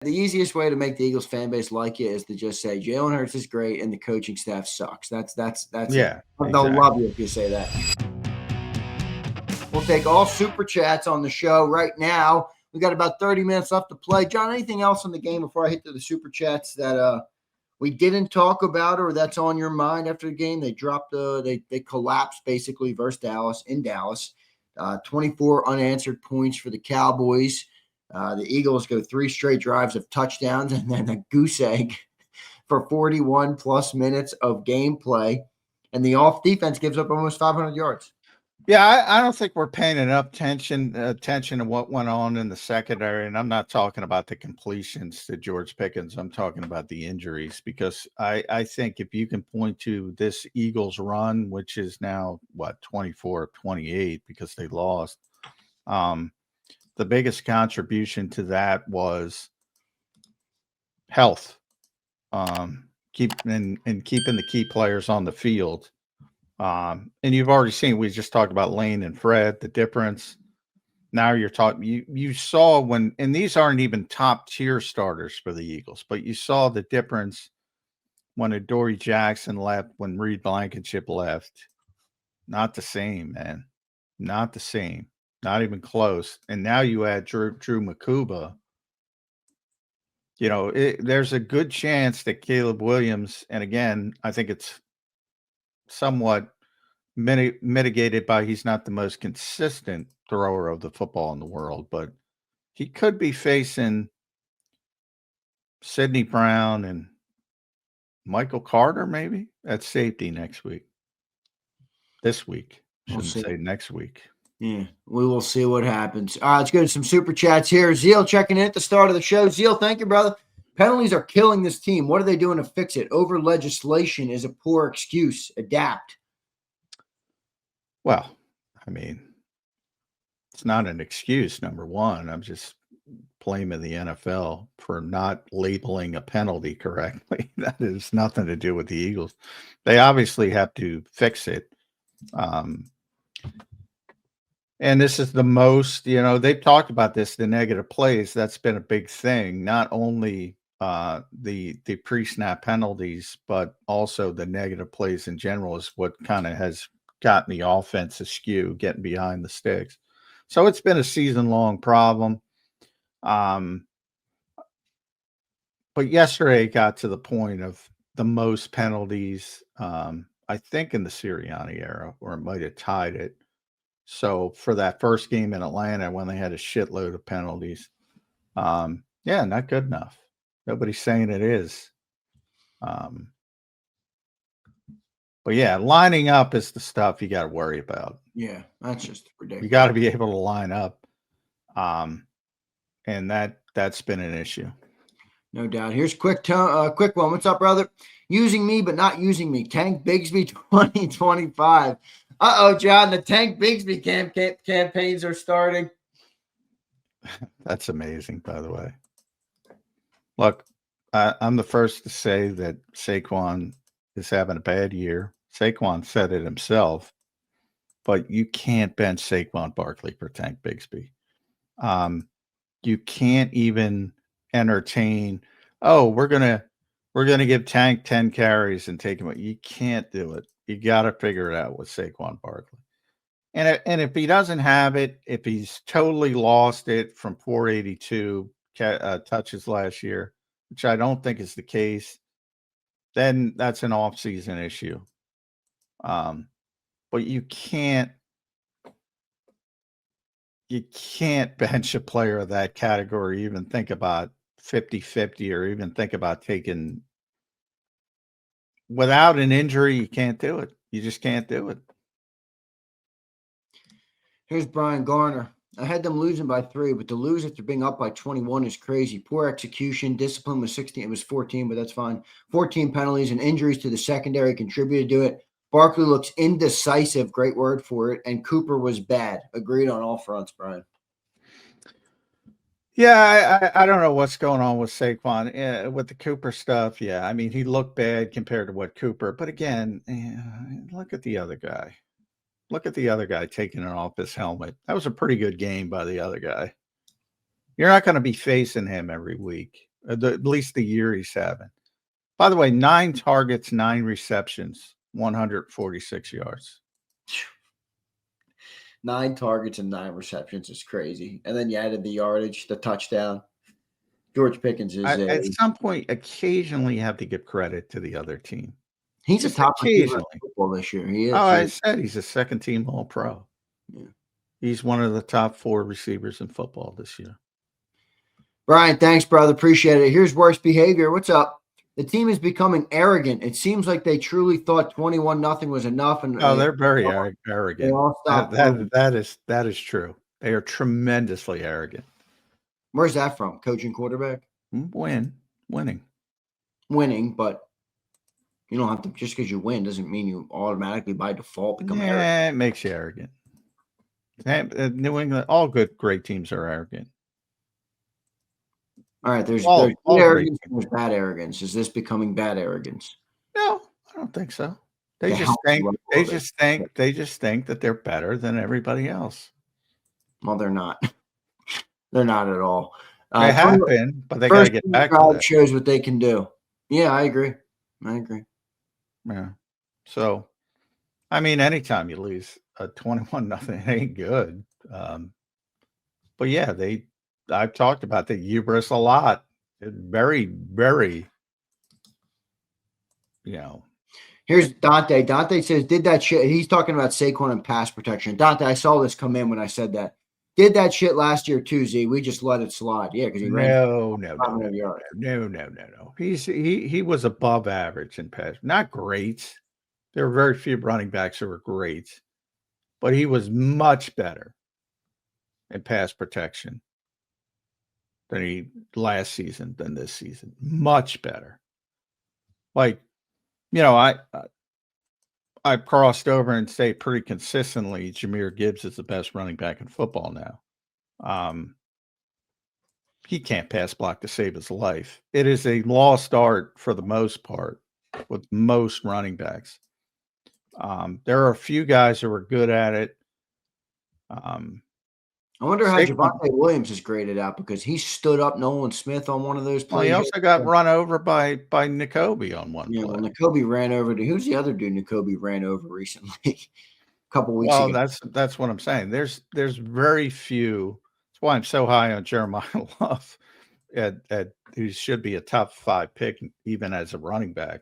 The easiest way to make the Eagles fan base like you is to just say Jalen Hurts is great and the coaching staff sucks. That's it. Yeah, They'll exactly. love you if you say that. We'll take all super chats on the show right now. We got about 30 minutes left to play. John, anything else in the game before I hit to the super chats that we didn't talk about or that's on your mind after the game? They dropped they collapsed basically versus Dallas in Dallas. 24 unanswered points for the Cowboys. The Eagles go 3 straight drives of touchdowns and then a goose egg for 41 plus minutes of gameplay. And the off defense gives up almost 500 yards. Yeah, I don't think we're paying enough attention to what went on in the secondary, and I'm not talking about the completions to George Pickens. I'm talking about the injuries because I think if you can point to this Eagles run, which is now 24 of 28 because they lost, the biggest contribution to that was health, keeping the key players on the field. And you've already seen, we just talked about Lane and Fred, the difference. Now you're talking, you saw when, and these aren't even top tier starters for the Eagles, but you saw the difference when Adoree Jackson left, when Reed Blankenship left. Not the same, man. Not the same. Not even close. And now you add Drew Makuba. There's a good chance that Caleb Williams, and again, I think it's somewhat mitigated by he's not the most consistent thrower of the football in the world, but he could be facing Sidney Brown and Michael Carter maybe at safety this week. Shouldn't say next week. Yeah, we will see what happens. All right, let's go to some super chats here. Zeal checking in at the start of the show. Zeal, thank you, brother. Penalties are killing this team. What are they doing to fix it? Over legislation is a poor excuse. Adapt. Well, I mean, it's not an excuse, number one. I'm just blaming the NFL for not labeling a penalty correctly. That has nothing to do with the Eagles. They obviously have to fix it. And this is the most, they've talked about this, the negative plays. That's been a big thing. Not only the pre-snap penalties, but also the negative plays in general is what kind of has gotten the offense askew, getting behind the sticks. So it's been a season-long problem. But yesterday it got to the point of the most penalties, I think in the Sirianni era, or it might have tied it. So for that first game in Atlanta, when they had a shitload of penalties, not good enough. Nobody's saying it is. But yeah, lining up is the stuff you got to worry about. Yeah, that's just ridiculous. You got to be able to line up. And that's been an issue. No doubt. Here's quick one. What's up, brother? Using me, but not using me. Tank Bigsby 2025. John, the Tank Bigsby campaigns are starting. That's amazing, by the way. Look, I'm the first to say that Saquon is having a bad year. Saquon said it himself, but you can't bench Saquon Barkley for Tank Bigsby. You can't even entertain, we're gonna give Tank 10 carries and take him. You can't do it. You got to figure it out with Saquon Barkley. And if he doesn't have it, if he's totally lost it from 482 touches last year, which I don't think is the case, then that's an off-season issue. But you can't bench a player of that category, even think about 50-50 or even think about taking without an injury. You can't do it. You just can't do it. Here's Brian Garner. I had them losing by 3, but to lose after being up by 21 is crazy. Poor execution. Discipline was 16. It was 14, but that's fine. 14 penalties and injuries to the secondary contributed to it. Barkley looks indecisive. Great word for it. And Cooper was bad. Agreed on all fronts, Brian. Yeah, I don't know what's going on with Saquon with the Cooper stuff. Yeah, I mean, he looked bad compared to what Cooper. But again, look at the other guy. Look at the other guy taking it off his helmet. That was a pretty good game by the other guy. You're not going to be facing him every week. at least the year he's having. By the way, 9 targets, 9 receptions, 146 yards. 9 targets and 9 receptions is crazy. And then you added the yardage, the touchdown. George Pickens is At some point, occasionally you have to give credit to the other team. He's a Just top receiver in occasionally. football this year. He is. Oh, I said he's a second-team All-Pro. Yeah. He's one of the top 4 receivers in football this year. Brian, thanks, brother. Appreciate it. Here's worst behavior. What's up? The team is becoming arrogant. It seems like they truly thought 21-0 was enough. And they're very arrogant. They all stopped. That is true. They are tremendously arrogant. Where's that from? Coaching quarterback? Winning. Winning, but you don't have to, just because you win doesn't mean you automatically by default become arrogant. It makes you arrogant. New England, all great teams are arrogant. All right, there's good arrogance and there's bad arrogance. Is this becoming bad arrogance? No, I don't think so. They just think that they're better than everybody else. Well, they're not. They're not at all. They have been, but they got to get back to that. Shows what they can do. Yeah, I agree. Yeah. So, I mean, anytime you lose a 21-0, it ain't good. But yeah, I've talked about the hubris a lot. Very, very, Here's Dante. Dante says, did that shit. He's talking about Saquon and pass protection. Dante, I saw this come in when I said that. Did that shit last year too, Z. We just let it slide. Yeah, because he ran. No. He was above average in pass. Not great. There were very few running backs who were great, but he was much better in pass protection than last season than this season. Much better. Like, I've crossed over and say pretty consistently Jahmyr Gibbs is the best running back in football now. He can't pass block to save his life. It is a lost art for the most part with most running backs. There are a few guys who are good at it. I wonder how Javonte Williams is graded out because he stood up Nolan Smith on one of those plays. Well, he also got run over by Nakobe on one play. Well, Nakobe ran over who's the other dude Nakobe ran over recently? A couple weeks ago. Well, that's what I'm saying. There's very few. That's why I'm so high on Jeremiah Love who should be a top 5 pick even as a running back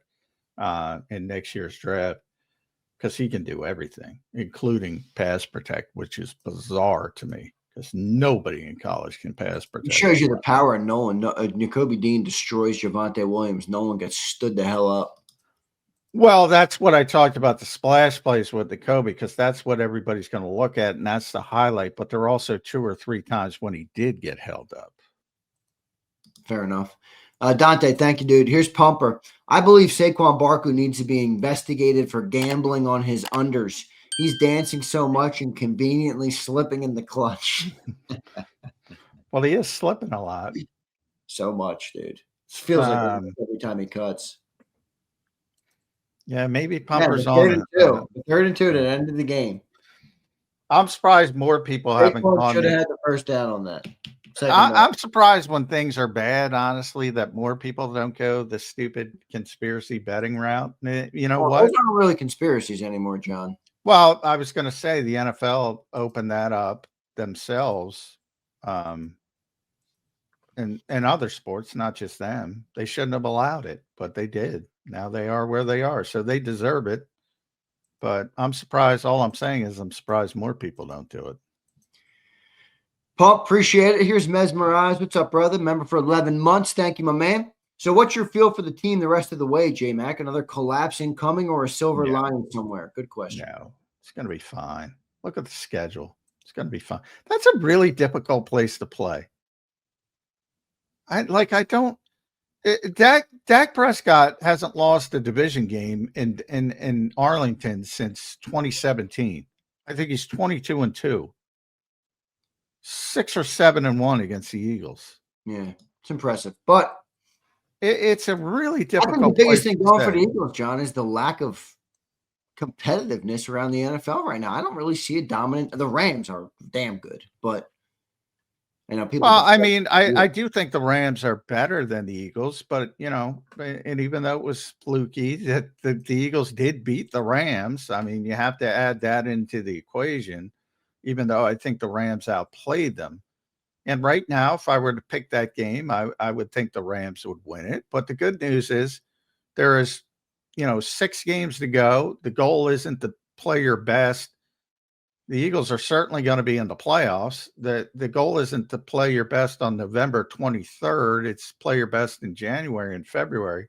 in next year's draft because he can do everything, including pass protect, which is bizarre to me. Because nobody in college can pass protect. It shows you the power of Nolan. Nakobe Dean destroys Javonte Williams. Nolan gets stood the hell up. Well, that's what I talked about, the splash plays with Nakobe, because that's what everybody's going to look at, and that's the highlight. But there are also 2 or 3 times when he did get held up. Fair enough. Dante, thank you, dude. Here's Pumper. I believe Saquon Barkley needs to be investigated for gambling on his unders. He's dancing so much and conveniently slipping in the clutch. Well, he is slipping a lot. So much, dude. It feels like every time he cuts. Yeah, maybe Pumper's on it. 3rd and 2 to the end of the game. I'm surprised more people haven't gone. Should have had the first down on that. I'm surprised when things are bad, honestly, that more people don't go the stupid conspiracy betting route. You know what? Those aren't really conspiracies anymore, John. Well, I was going to say the NFL opened that up themselves, and other sports, not just them. They shouldn't have allowed it, but they did. Now they are where they are, so they deserve it. But I'm surprised. All I'm saying is I'm surprised more people don't do it. Paul, appreciate it. Here's Mesmerized. What's up, brother? Member for 11 months. Thank you, my man. So what's your feel for the team the rest of the way, JMac? Another collapse incoming or a silver lining somewhere? Good question. No, it's going to be fine. Look at the schedule. It's going to be fine. That's a really difficult place to play. Dak Prescott hasn't lost a division game in Arlington since 2017. I think he's 22-2. 6 or 7-1 against the Eagles. Yeah, it's impressive. But it's a really difficult. I think the biggest thing going for the Eagles, John, is the lack of competitiveness around the NFL right now. I don't really see a dominant. The Rams are damn good, but People. Well, I mean, I do think the Rams are better than the Eagles, but and even though it was fluky that the Eagles did beat the Rams, I mean, you have to add that into the equation, even though I think the Rams outplayed them. And right now, if I were to pick that game, I would think the Rams would win it. But the good news is there is, 6 games to go. The goal isn't to play your best. The Eagles are certainly going to be in the playoffs. The goal isn't to play your best on November 23rd. It's play your best in January and February.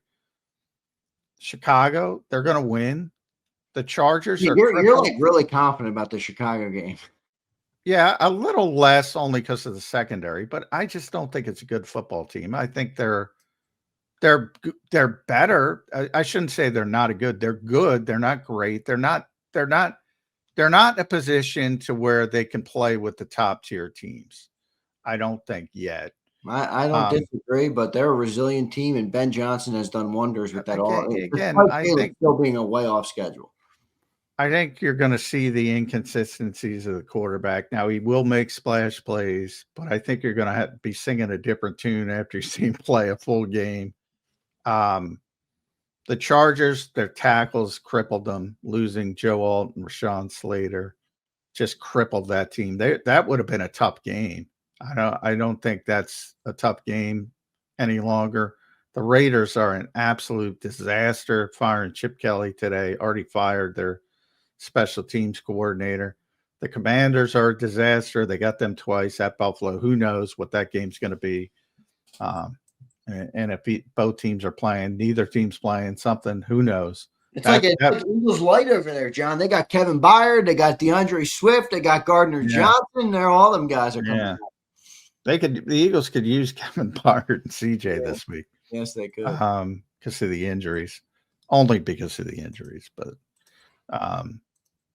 Chicago, they're going to win. The Chargers are You're like really confident about the Chicago game. Yeah, a little less only because of the secondary, but I just don't think it's a good football team. I think they're better. I shouldn't say they're not a good. They're good. They're not great. They're not in a position to where they can play with the top tier teams. I don't think yet. I don't disagree, but they're a resilient team, and Ben Johnson has done wonders with that. Again, I think still being a way off schedule. I think you're going to see the inconsistencies of the quarterback. Now, he will make splash plays, but I think you're going to have to be singing a different tune after you see him play a full game. The Chargers, their tackles crippled them. Losing Joe Alt and Rashawn Slater just crippled that team. That would have been a tough game. I don't think that's a tough game any longer. The Raiders are an absolute disaster. Firing Chip Kelly today, already fired their special teams coordinator. The Commanders are a disaster. They got them twice at Buffalo. Who knows what that game's going to be? And if both teams are playing, neither team's playing something, who knows? It's like Eagles light over there, John. They got Kevin Byard, they got DeAndre Swift, they got Gardner Johnson. All them guys are coming back. The Eagles could use Kevin Byard and CJ this week. Yes, they could. Because of the injuries. Only because of the injuries, but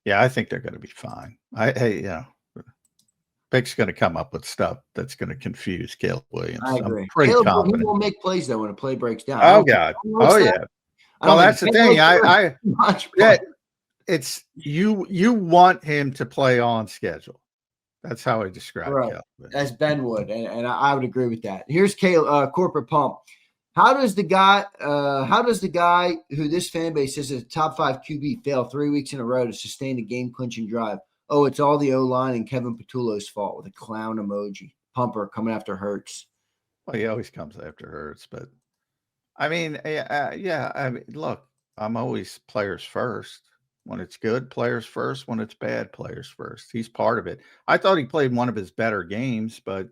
I think they're going to be fine. Vick's going to come up with stuff that's going to confuse Caleb Williams. I agree. I'm pretty confident. He will make plays though when a play breaks down. Oh God! Oh yeah. Well, that's the thing. It's you want him to play on schedule. That's how I describe it. Right. As Ben would, and I would agree with that. Here's Caleb, Corporate Pump. How does the guy who this fan base says is a top 5 QB fail 3 weeks in a row to sustain a game-clinching drive? Oh, it's all the O-line and Kevin Patullo's fault with a clown emoji. Pumper coming after Hurts. Well, he always comes after Hurts, but I mean, I mean, look, I'm always players first. When it's good, players first. When it's bad, players first. He's part of it. I thought he played one of his better games, but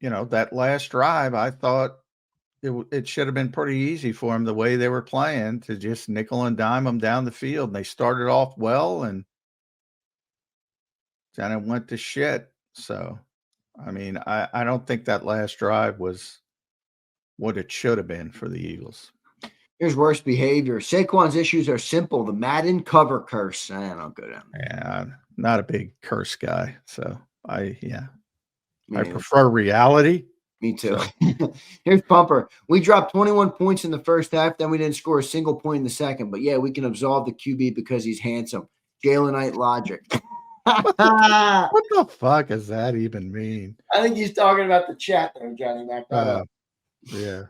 that last drive, I thought it should have been pretty easy for him the way they were playing to just nickel and dime them down the field. And they started off well, and then it went to shit. So, I mean, I don't think that last drive was what it should have been for the Eagles. Here's worst behavior. Saquon's issues are simple. The Madden cover curse. I don't go down there. Yeah, I'm not a big curse guy. So, I prefer reality. Me too. So. Here's Pumper. We dropped 21 points in the first half. Then we didn't score a single point in the second. But, we can absolve the QB because he's handsome. Jalenite logic. What the fuck does that even mean? I think he's talking about the chat there, Johnny Mac. Yeah.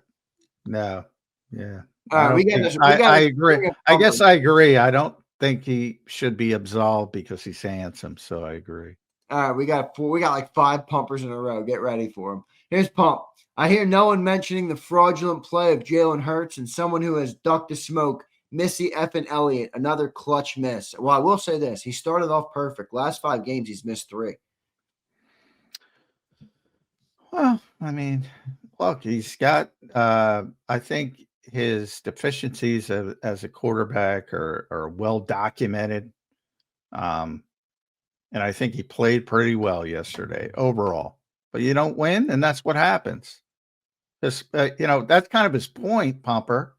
No. Yeah. All right, I agree. I guess I agree. I don't think he should be absolved because he's handsome. So I agree. All right, we got like 5 pumpers in a row. Get ready for them. Here's Pump. I hear no one mentioning the fraudulent play of Jalen Hurts and someone who has ducked the smoke, Missy effing Elliott, another clutch miss. Well, I will say this. He started off perfect. Last 5 games, he's missed 3. Well, I mean, look, he's got I think his deficiencies as a quarterback are well documented. And I think he played pretty well yesterday overall. But you don't win, and that's what happens. That's kind of his point, Pumper.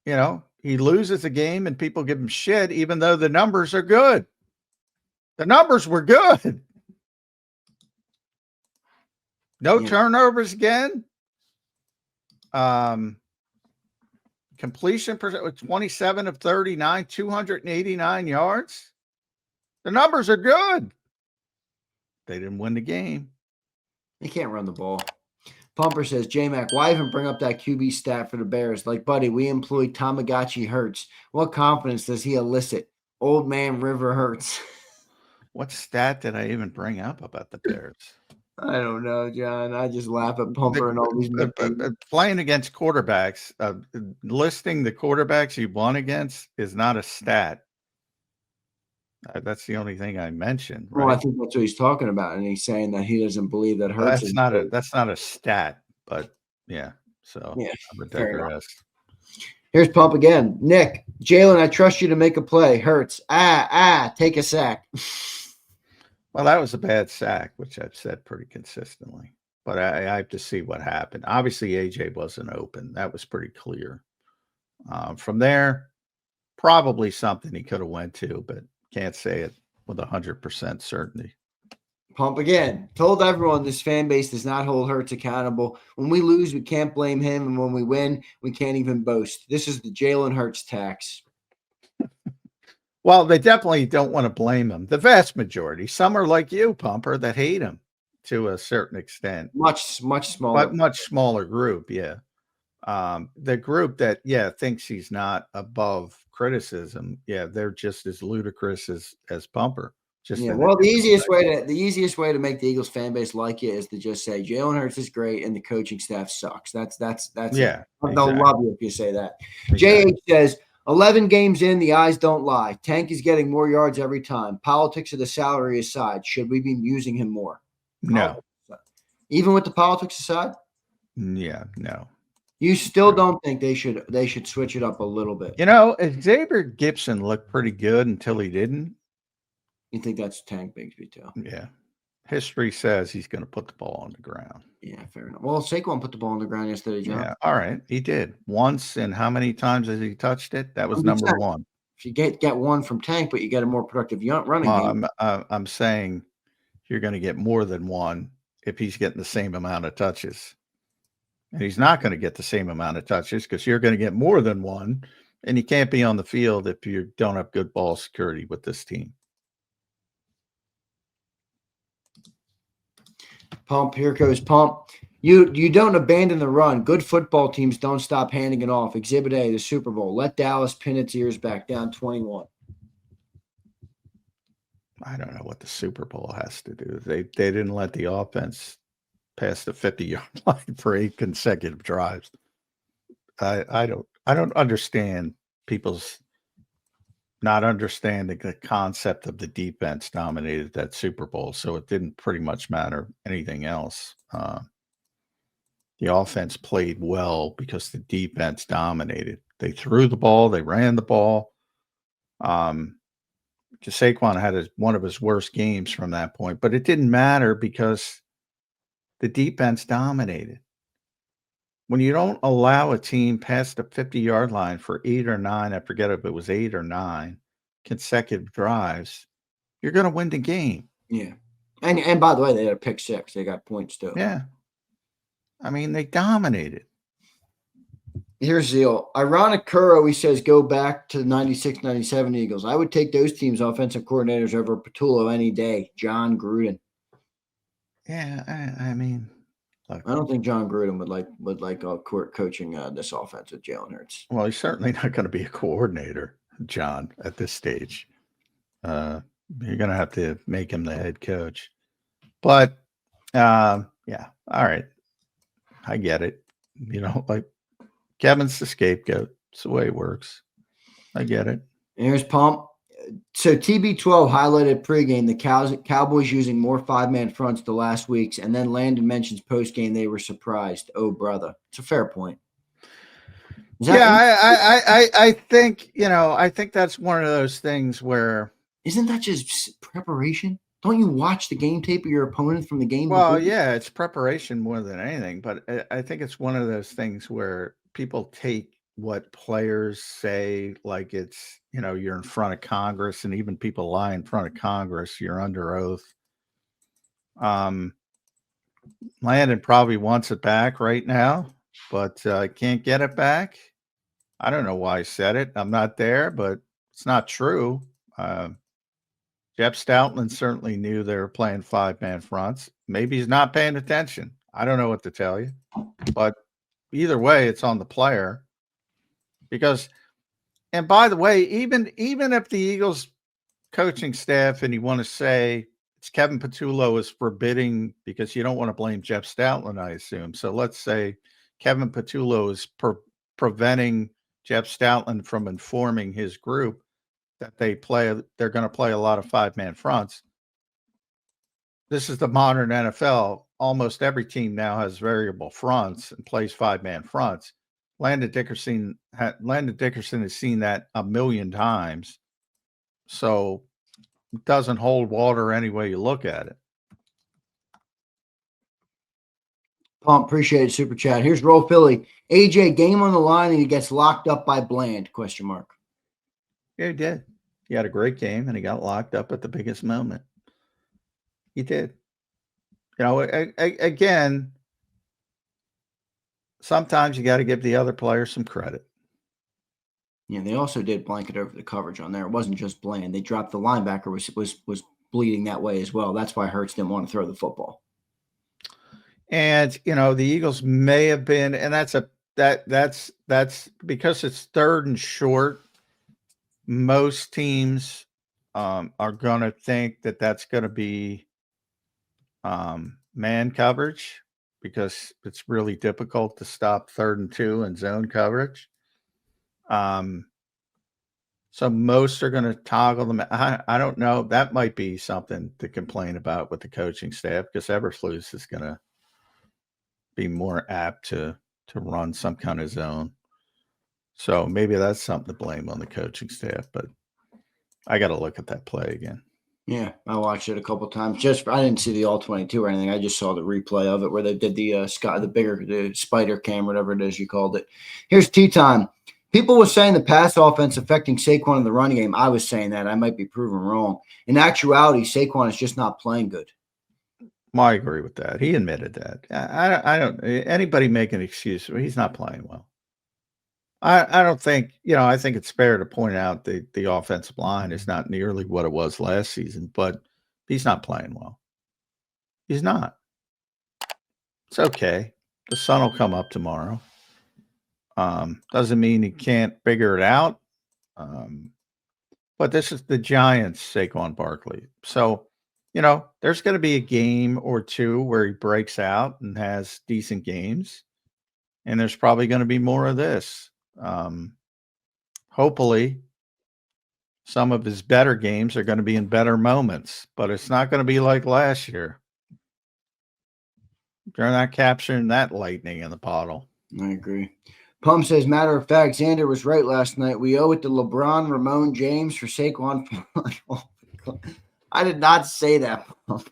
He loses a game and people give him shit, even though the numbers are good. The numbers were good. No turnovers again. Completion percent 27 of 39, 289 yards. The numbers are good. They didn't win the game. They can't run the ball. Pumper says, JMac, why even bring up that QB stat for the Bears? Like, buddy, we employed Tamagotchi Hurts. What confidence does he elicit? Old man River Hurts. What stat did I even bring up about the Bears? I don't know, John. I just laugh at Pumper and all these playing against quarterbacks. Listing the quarterbacks you won against is not a stat. That's the only thing I mentioned. Right? Well, I think that's what he's talking about, and he's saying that he doesn't believe that Hurts. That's not a stat, but yeah. So yeah, I would digress. Here's Pump again. Nick, Jalen, I trust you to make a play. Hurts. Take a sack. Well, that was a bad sack, which I've said pretty consistently. But I have to see what happened. Obviously, AJ wasn't open. That was pretty clear. From there, probably something he could have went to, but can't say it with 100% certainty. Pump again. Told everyone this fan base does not hold Hurts accountable. When we lose, we can't blame him, and when we win, we can't even boast. This is the Jalen Hurts tax. Well, they definitely don't want to blame him. The vast majority. Some are like you, Pumper, that hate him to a certain extent. Much smaller. But much smaller group, yeah. The group that, thinks he's not above criticism, they're just as ludicrous as Pumper. Well, the easiest way to make the Eagles fan base like you is to just say Jalen Hurts is great and the coaching staff sucks. That's yeah. Exactly. They'll love you if you say that. Exactly. JH says 11 games in, the eyes don't lie. Tank is getting more yards every time. Politics of the salary aside, should we be using him more? No. Even with the politics aside? Yeah, no. You still don't think they should switch it up a little bit? Xavier Gibson looked pretty good until he didn't. You think that's Tank Bigsby too? Yeah. History says he's going to put the ball on the ground. Yeah, fair enough. Well, Saquon put the ball on the ground yesterday, John. Yeah, all right. He did. Once, and how many times has he touched it? That was number one. If you get one from Tank, but you get a more productive running game. I'm saying you're going to get more than one if he's getting the same amount of touches. And he's not going to get the same amount of touches because you're going to get more than one, and you can't be on the field if you don't have good ball security with this team. Pump, here goes Pump. You don't abandon the run. Good football teams don't stop handing it off. Exhibit A, the Super Bowl. Let Dallas pin its ears back, down 21. I don't know what the Super Bowl has to do. They didn't let the offense pass the 50-yard line for 8 consecutive drives. I don't understand people's not understanding the concept of the defense dominated that Super Bowl, so it didn't pretty much matter anything else. The offense played well because the defense dominated. They threw the ball, they ran the ball. Saquon had one of his worst games from that point, but it didn't matter because the defense dominated. When you don't allow a team past the 50-yard line for 8 or 9, I forget if it was 8 or 9 consecutive drives, you're going to win the game. Yeah. And by the way, they had a pick 6. They got points too. Yeah. I mean, they dominated. Here's Zeal. Ironic Kuro, he says, go back to the 96, 97 Eagles. I would take those teams' offensive coordinators over Patullo any day. John Gruden. Yeah, I mean, look, I don't think John Gruden would like coaching this offense with Jalen Hurts. Well, he's certainly not going to be a coordinator, John, at this stage. You're going to have to make him the head coach. But, yeah, all right. I get it. Like Kevin's the scapegoat. It's the way it works. I get it. And here's Pump. So TB12 highlighted pregame the Cowboys using more 5-man fronts the last weeks, and then Landon mentions postgame they were surprised. Oh, brother. It's a fair point. I think, I think that's one of those things where. Isn't that just preparation? Don't you watch the game tape of your opponent from the game? Well, yeah, it's preparation more than anything, but I think it's one of those things where people take what players say like it's, you're in front of Congress, and even people lie in front of Congress, you're under oath. Landon probably wants it back right now, but can't get it back. I don't know why I said it. I'm not there, but it's not true. Jeff Stoutland certainly knew they were playing 5-man fronts. Maybe he's not paying attention. I don't know what to tell you. But either way, it's on the player. Because, and by the way, even if the Eagles coaching staff, and you want to say it's Kevin Patullo is forbidding, because you don't want to blame Jeff Stoutland, I assume. So let's say Kevin Patullo is preventing Jeff Stoutland from informing his group that they're going to play a lot of 5-man fronts. This is the modern NFL. Almost every team now has variable fronts and plays 5-man fronts. Landon Dickerson has seen that a million times. So it doesn't hold water any way you look at it. Pump, appreciate it. Super chat. Here's Roll Philly. AJ, game on the line and he gets locked up by Bland? ? Yeah, he did. He had a great game and he got locked up at the biggest moment. He did. You know, again, sometimes you got to give the other player some credit. Yeah, they also did blanket over the coverage on there. It wasn't just Bland. They dropped the linebacker was bleeding that way as well. That's why Hurts didn't want to throw the football. And you know, the Eagles may have been, and that's because it's 3rd and short. Most teams are going to think that that's going to be man coverage, because it's really difficult to stop 3rd and 2 in zone coverage. So most are going to toggle them. I don't know. That might be something to complain about with the coaching staff, because Eberflus is going to be more apt to run some kind of zone. So maybe that's something to blame on the coaching staff, but I got to look at that play again. Yeah, I watched it a couple of times. I didn't see the all 22 or anything. I just saw the replay of it where they did the spider cam, whatever it is you called it. Here's tea time. People were saying the pass offense affecting Saquon in the running game. I was saying that. I might be proven wrong. In actuality, Saquon is just not playing good. Well, I agree with that. He admitted that. I don't. Anybody make an excuse? He's not playing well. I don't think, I think it's fair to point out the offensive line is not nearly what it was last season, but he's not playing well. He's not. It's okay. The sun will come up tomorrow. Doesn't mean he can't figure it out. But this is the Giants, Saquon Barkley. So, there's going to be a game or two where he breaks out and has decent games. And there's probably going to be more of this. Hopefully some of his better games are going to be in better moments, but it's not going to be like last year. They're not capturing that lightning in the bottle. I agree. Pump says, matter of fact, Zander was right last night. We owe it to LeBron, Ramon, James for Saquon. I did not say that, Pump.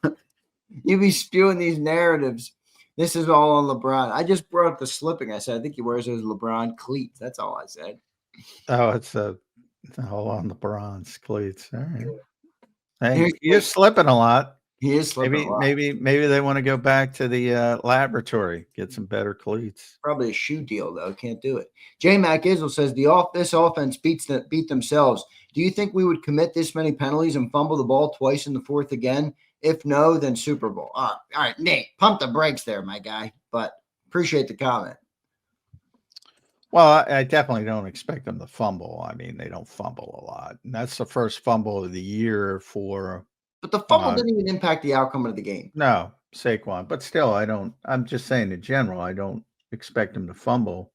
You be spewing these narratives. This is all on LeBron. I just brought up the slipping. I said, I think he wears those LeBron cleats. That's all I said. Oh, it's all on LeBron's cleats. All right. Hey, you're slipping a lot. He is slipping a lot. Maybe they want to go back to the laboratory, get some better cleats. Probably a shoe deal, though. Can't do it. JMac Israel says, this offense beat themselves. Do you think we would commit this many penalties and fumble the ball twice in the fourth again? If no, then Super Bowl. All right, Nate, pump the brakes there, my guy. But appreciate the comment. Well, I definitely don't expect them to fumble. I mean, they don't fumble a lot. And that's the first fumble of the year for. But the fumble didn't even impact the outcome of the game. No, Saquon. But still, I'm just saying in general, I don't expect him to fumble.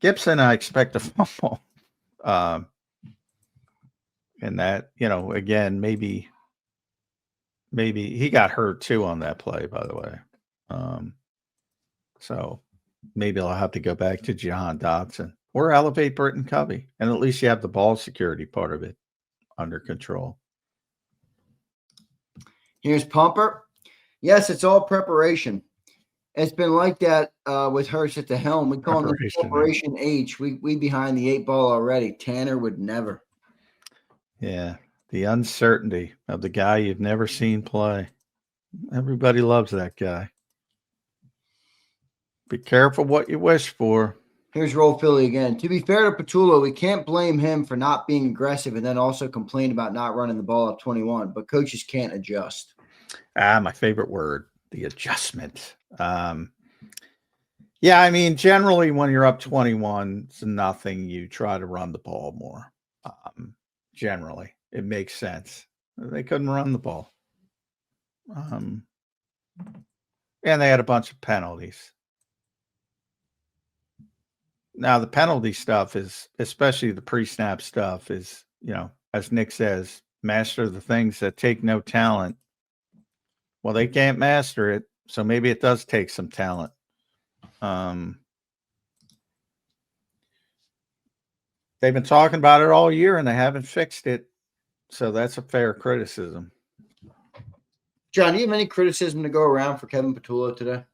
Gibson, I expect to fumble. And that, again, maybe he got hurt too on that play, by the way. So maybe I'll have to go back to Jahan Dotson or elevate Britton Covey. And at least you have the ball security part of it under control. Here's Pumper. Yes, it's all preparation. It's been like that with Hurts at the helm. We call him Preparation H. We behind the 8 ball already. Tanner would never. Yeah, the uncertainty of the guy you've never seen play. Everybody loves that guy. Be careful what you wish for. Here's Roll Philly again. To be fair to Patullo, we can't blame him for not being aggressive and then also complain about not running the ball up 21, but coaches can't adjust. My favorite word, the adjustment. Yeah, I mean, generally when you're up 21-0, you try to run the ball more. Generally, it makes sense. They couldn't run the ball. And they had a bunch of penalties. Now, the penalty stuff is, especially the pre-snap stuff, is, as Nick says, master the things that take no talent. Well, they can't master it, so maybe it does take some talent. They've been talking about it all year, and they haven't fixed it, so that's a fair criticism. John, do you have any criticism to go around for Kevin Patullo today?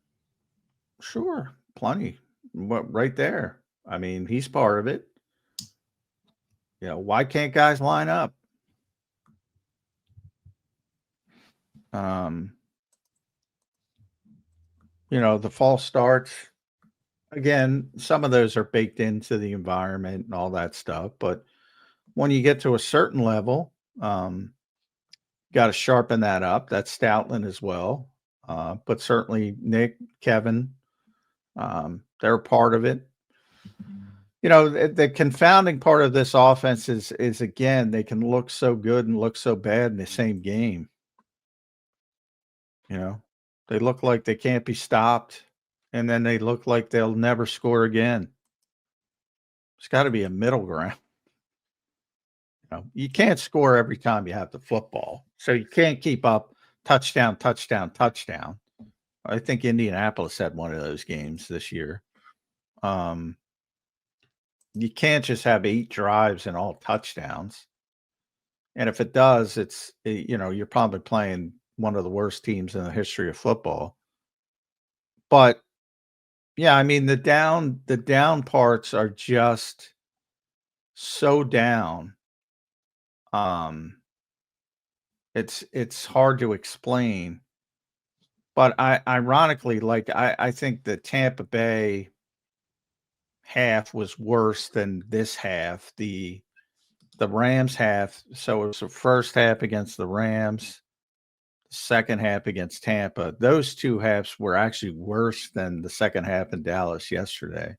Sure, plenty. Right there. I mean, he's part of it. Why can't guys line up? The false starts, again, some of those are baked into the environment and all that stuff. But when you get to a certain level, got to sharpen that up. That's Stoutland as well. But certainly Nick, Kevin, they're part of it. The confounding part of this offense is again, they can look so good and look so bad in the same game. They look like they can't be stopped, and then they look like they'll never score again. There's got to be a middle ground. You can't score every time you have the football, so you can't keep up touchdown, touchdown, touchdown. I think Indianapolis had one of those games this year. You can't just have 8 drives and all touchdowns. And if it does, it's, you're probably playing one of the worst teams in the history of football. But yeah, I mean, the down parts are just so down. It's hard to explain. But ironically, I think the Tampa Bay half was worse than this half. The Rams half, so it was the first half against the Rams, second half against Tampa. Those two halves were actually worse than the second half in Dallas yesterday,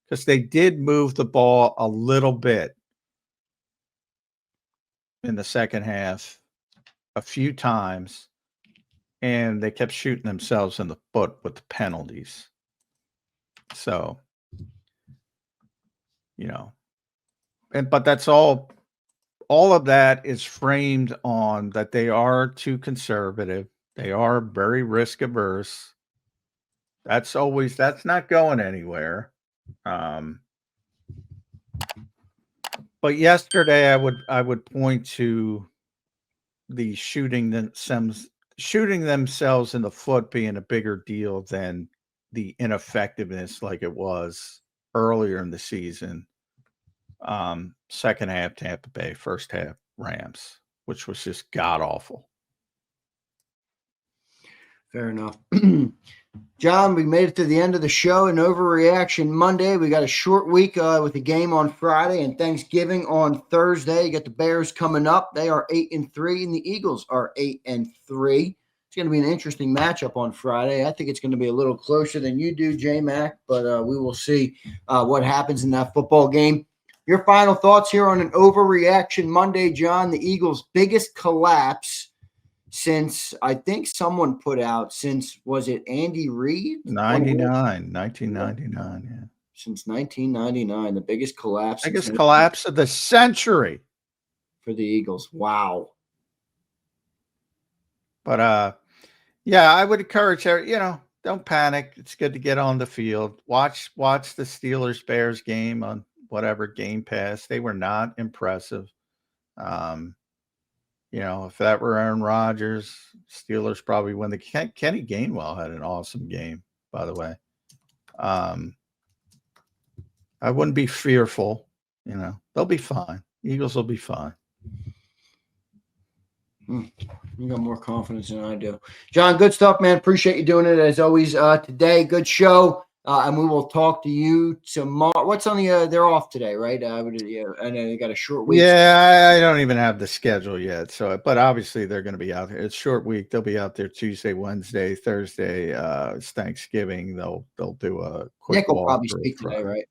because they did move the ball a little bit in the second half a few times, and they kept shooting themselves in the foot with the penalties. So, but that's all of that is framed on that they are too conservative. They are very risk averse. That's not going anywhere. But yesterday I would point to the shooting themselves in the foot being a bigger deal than the ineffectiveness like it was earlier in the season. Second half Tampa Bay, first half Rams, which was just god awful. Fair enough. John, we made it to the end of the show. An overreaction Monday. We got a short week with a game on Friday and Thanksgiving on Thursday. You got the Bears coming up. They are 8-3, and the Eagles are 8-3. It's going to be an interesting matchup on Friday. I think it's going to be a little closer than you do, JMac, but we will see what happens in that football game. Your final thoughts here on an overreaction Monday, John. The Eagles' biggest collapse since, I think someone put out, was it Andy Reid? 1999, yeah. Since 1999, the biggest collapse. Biggest collapse of the century. For the Eagles. Wow. But, yeah, I would encourage her, don't panic. It's good to get on the field. Watch the Steelers-Bears game on whatever Game Pass. They were not impressive. If that were Aaron Rodgers, Steelers probably win. Kenny Gainwell had an awesome game, by the way. I wouldn't be fearful. They'll be fine. Eagles will be fine. You got more confidence than I do. John, good stuff, man. Appreciate you doing it as always today. Good show. And we will talk to you tomorrow. What's on the? They're off today, right? Yeah, I know they got a short week. Yeah, I don't even have the schedule yet. So, but obviously they're going to be out there. It's short week. They'll be out there Tuesday, Wednesday, Thursday. It's Thanksgiving. They'll do a quick Nick will probably walkthrough speak today, Friday. right?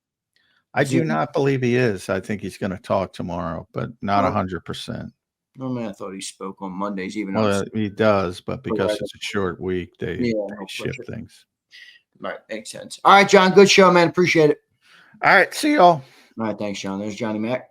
I do Zoom. not believe he is. I think he's going to talk tomorrow, but not 100%. Normally, I thought he spoke on Mondays, even Well, he does, but because right. it's a short week, they he'll shift push it. things. Right, makes sense. All right, John, good show, man. Appreciate it. All right, see y'all. All right, thanks, John. There's Johnny Mac.